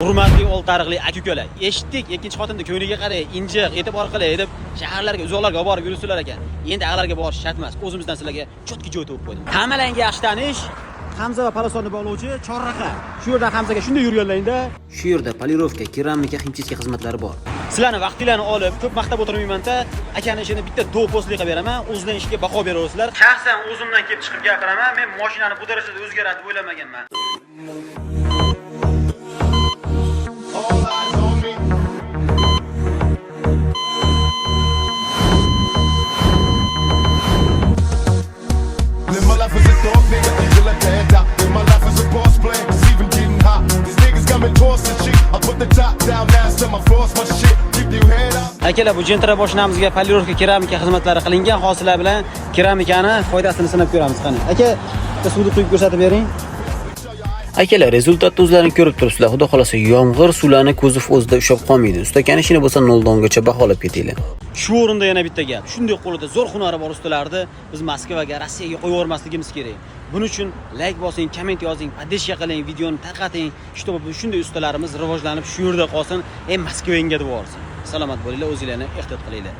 Hurmatli oltariqli aka-ukalar, eshitdik, ikkinchi xotinni ko'yniga qarang, injiq, e'tibor qiling deb shaharlarga, uzoqlarga olib borib yursizlar ekan. Endi ag'larga borish shart emas. O'zimizdan sizlarga chotki joy topib qo'ydim. Hammalanga yaxshi tanish Hamza va Palasonni bog'lovchi Chorraqa. Shu yerdan Hamzaga shunday yurganlaringda, shu yerda polirovka, keramika, ximchiska xizmatlari bor. Sizlarni vaqtinglarni olib, ko'p maqtab o'tirmayman-da, akani ishini bitta do'poslik qilib beraman, o'zidan ishiga baho beraversizlar. Shaxsan o'zimdan kelib chiqib gapiraman, men mashinani bu darajada o'zgaradi deb o'ylamaganman. Akalar, bu jentra mashinamizga polirovka, keramika xizmatlari qilingan. Hosilar bilan keramikani foydasini sinab ko'ramiz qani. Aka, suvni quyib ko'rsatib bering. Akalar, rezultatni o'zlaringiz ko'rib turibsizlar. Xudo xolasa yomg'ir suvlarni kuzov o'zida ushlab qolmaydi. Ustakani ishini bo'lsa 0 dan gacha baholab ketinglar. Shu o'rinda yana bitta gap. Shunday qo'lida zo'r hunari bor ustalarni biz Moskvaga, Rossiyaga qo'yib yubormasligimiz kerak. Buning uchun like bosing, komment yozing, podeshka qiling, videoni tarqating. Shunday ustalarimiz rivojlanib shu yerda qolsin, Moskvaga deb borsin. Salomat bo'linglar, o'zinglarni ehtiyot qilinglar.